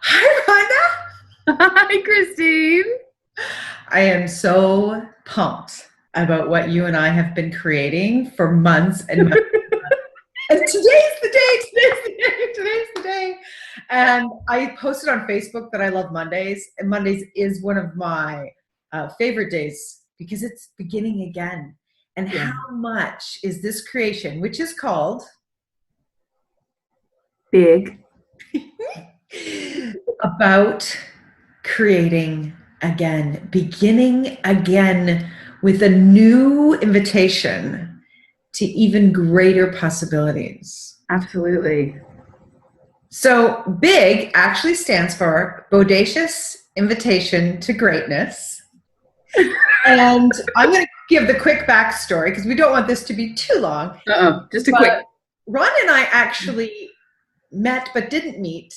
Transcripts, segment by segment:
Hi, Hi, Christine. I am so pumped about what you and I have been creating for months and months. And today's the day, today's the day, today's the day. And I posted on Facebook that I love Mondays, and Mondays is one of my favorite days because it's beginning again. And Yeah. how much is this creation, which is called Big. about creating again, beginning again with a new invitation to even greater possibilities. Absolutely. So BIG actually stands for Bodacious Invitation to Greatness. And I'm going to give the quick backstory because we don't want this to be too long. Just a quick. Ron and I actually met but didn't meet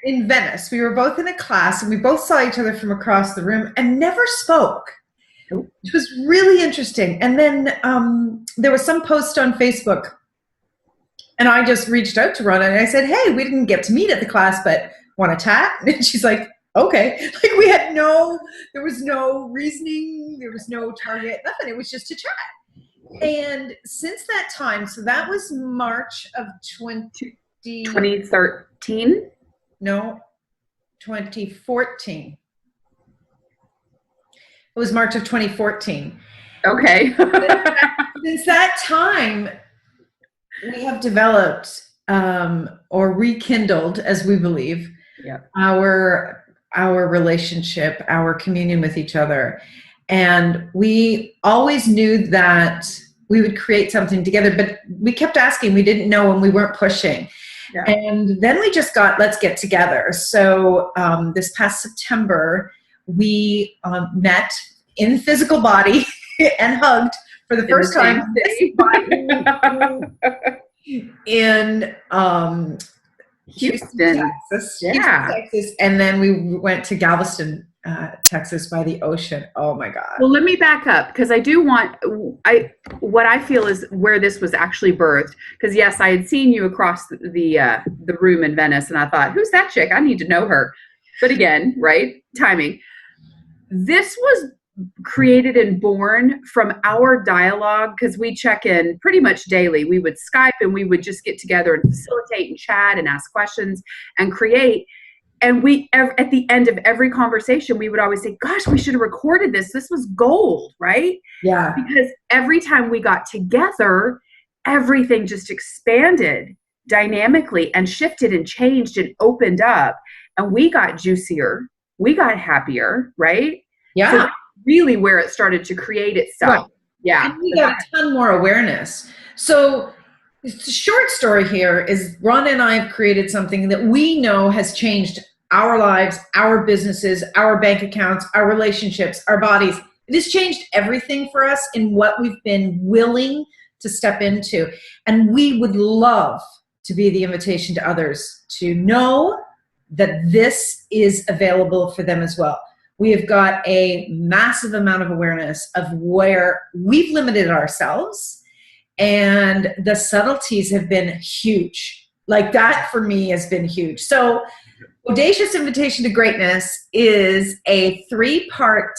in Venice. We were both in a class and we both saw each other from across the room and never spoke. It was really interesting. And then there was some post on Facebook and I just reached out to Rona and I said, hey, we didn't get to meet at the class, but want to chat? And she's like, okay. Like there was no reasoning, there was no target, nothing. It was just a chat. And since that time, so that was March of 2013? No, 2014. It was March of 2014. Okay. Since that time, we have developed or rekindled, as we believe, our relationship, our communion with each other. And we always knew that we would create something together, but we kept asking. We didn't know and we weren't pushing. Yeah. And then we just got, let's get together. So this past September, we met in physical body and hugged for the first time in Houston, Texas. Yeah. Houston, Texas. And then we went to Galveston, Texas by the ocean. Oh my God. Well, let me back up because I do want, what I feel is where this was actually birthed. Because yes, I had seen you across the room in Venice and I thought, who's that chick? I need to know her. But again, right? Timing. This was created and born from our dialogue because we check in pretty much daily. We would Skype and we would just get together and facilitate and chat and ask questions and create. And at the end of every conversation, we would always say, gosh, we should have recorded this. This was gold, right? Yeah. Because every time we got together, everything just expanded dynamically and shifted and changed and opened up. And we got juicier. We got happier, right? Yeah. So that's really where it started to create itself. Right. Yeah. And we got a ton more awareness. So the short story here is Ron and I have created something that we know has changed our lives, our businesses, our bank accounts, our relationships, our bodies. It has changed everything for us in what we've been willing to step into. And we would love to be the invitation to others to know that this is available for them as well. We have got a massive amount of awareness of where we've limited ourselves, and the subtleties have been huge. Like that for me has been huge. So Audacious Invitation to Greatness is a 3-part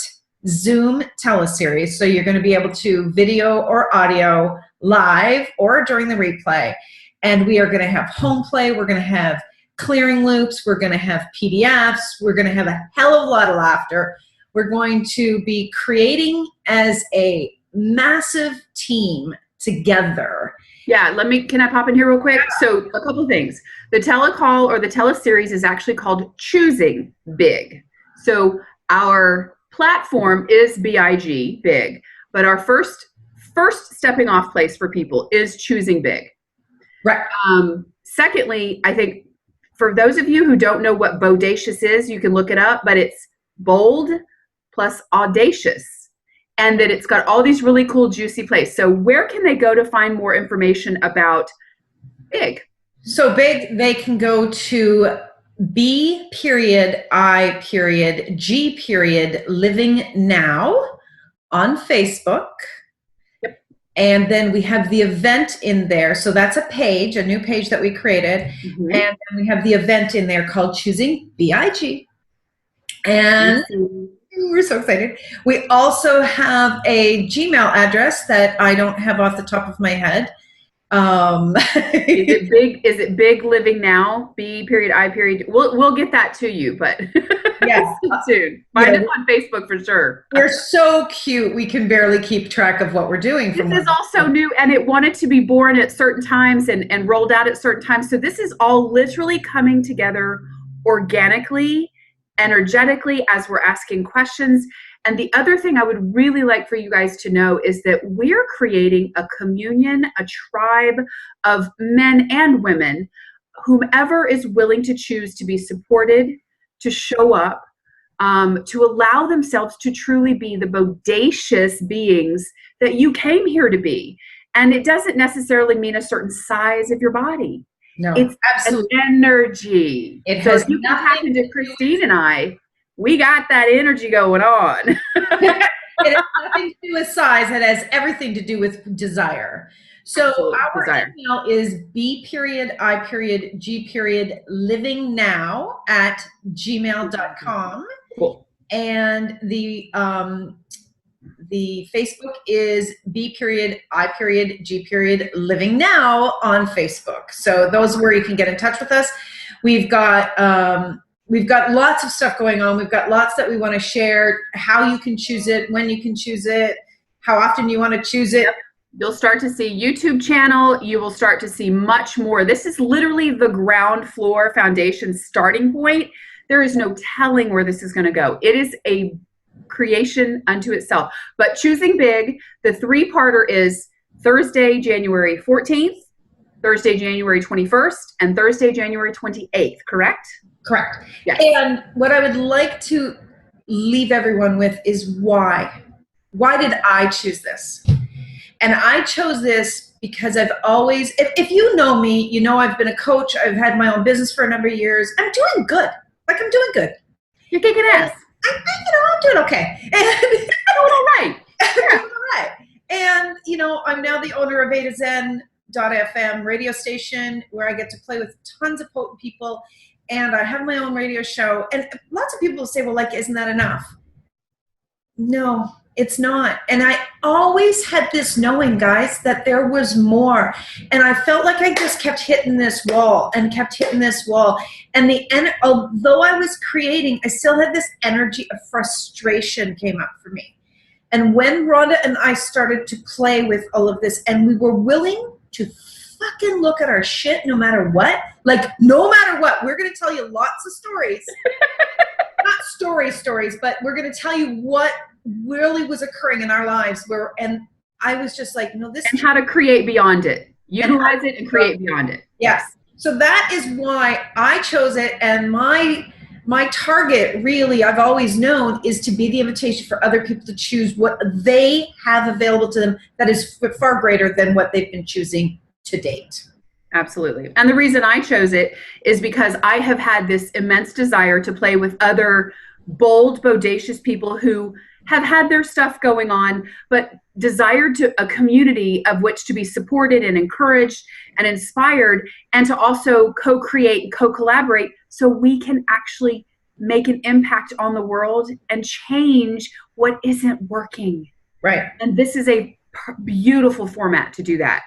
Zoom teleseries. So you're going to be able to video or audio live or during the replay. And we are going to have home play. We're going to have clearing loops. We're going to have PDFs. We're going to have a hell of a lot of laughter. We're going to be creating as a massive team together. Yeah, can I pop in here real quick? Yeah. So a couple of things. The telecall or the teleseries is actually called Choosing Big. So our platform is B.I.G, Big, but our first stepping off place for people is Choosing Big. Right. Secondly, I think for those of you who don't know what Bodacious is, you can look it up, but it's bold plus audacious. And that it's got all these really cool, juicy plays. So where can they go to find more information about Big? So Big, they can go to B.I.G Living Now on Facebook. Yep. And then we have the event in there. So that's a page, a new page that we created. Mhm. And then we have the event in there called Choosing B.I.G. And we're so excited. We also have a Gmail address that I don't have off the top of my head. Is it big? Is it big living now? B period I period. We'll get that to you, but Yes, soon. Find us on Facebook for sure. We're so cute. We can barely keep track of what we're doing. This is also new, and it wanted to be born at certain times and rolled out at certain times. So this is all literally coming together organically, energetically, as we're asking questions. And the other thing I would really like for you guys to know is that we're creating a communion, a tribe of men and women, whomever is willing to choose to be supported, to show up, to allow themselves to truly be the bodacious beings that you came here to be. And it doesn't necessarily mean a certain size of your body. No, it's absolutely an energy. It so has if you can nothing tap into Christine and I, we got that energy going on. It has nothing to do with size. It has everything to do with desire. So Absolutely. our Desire. email is b.i.g.livingnow@gmail.com. Cool. And the Facebook is b.i.g. Living Now on Facebook. So those are where you can get in touch with us. We've got lots of stuff going on. We've got lots that we want to share, how you can choose it, when you can choose it, how often you want to choose it. Yep. You'll start to see YouTube channel. You will start to see much more. This is literally the ground floor foundation starting point. There is no telling where this is going to go. It is a creation unto itself. But choosing big, the three-parter is Thursday, January 14th, Thursday, January 21st, and Thursday, January 28th, correct? Correct. Yes. And what I would like to leave everyone with is why. Why did I choose this? And I chose this because I've always, if you know me, you know I've been a coach. I've had my own business for a number of years. I'm doing good. Like, I'm doing good. You're kicking ass. I'm doing okay. And doing all right. I'm doing all right. And, I'm now the owner of AtoZen.fm radio station where I get to play with tons of potent people. And I have my own radio show. And lots of people will say, well, like, isn't that enough? No, it's not. And I always had this knowing, guys, that there was more. And I felt like I just kept hitting this wall and kept hitting this wall. And although I was creating, I still had this energy of frustration came up for me. And when Rhonda and I started to play with all of this, and we were willing to fucking look at our shit no matter what, like no matter what, we're going to tell you lots of stories. Not stories, but we're going to tell you what really was occurring in our lives. And I was just like, no, this. And how to create beyond it. Utilize it and create beyond it. Yes. So that is why I chose it. And my target, really, I've always known, is to be the invitation for other people to choose what they have available to them that is far greater than what they've been choosing to date. Absolutely. And the reason I chose it is because I have had this immense desire to play with other bold, bodacious people who have had their stuff going on, but desired a community of which to be supported and encouraged and inspired, and to also co-create, co-collaborate so we can actually make an impact on the world and change what isn't working. Right. And this is a beautiful format to do that.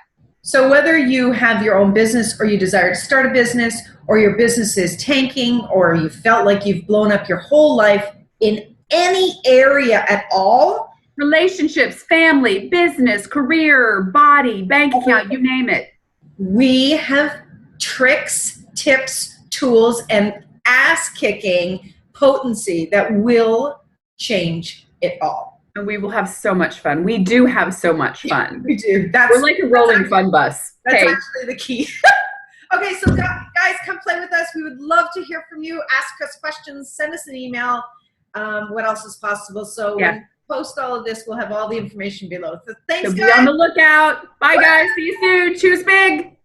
So whether you have your own business or you desire to start a business, or your business is tanking, or you felt like you've blown up your whole life in any area at all. Relationships, family, business, career, body, bank account, you name it. We have tricks, tips, tools, and ass-kicking potency that will change it all. And we will have so much fun. We do have so much fun. We do. We're like a rolling fun bus. That's actually the key. Okay, so guys, come play with us. We would love to hear from you. Ask us questions. Send us an email. What else is possible? So when we post all of this, we'll have all the information below. So thanks, guys. Be on the lookout. Bye, guys. See you soon. Choose big.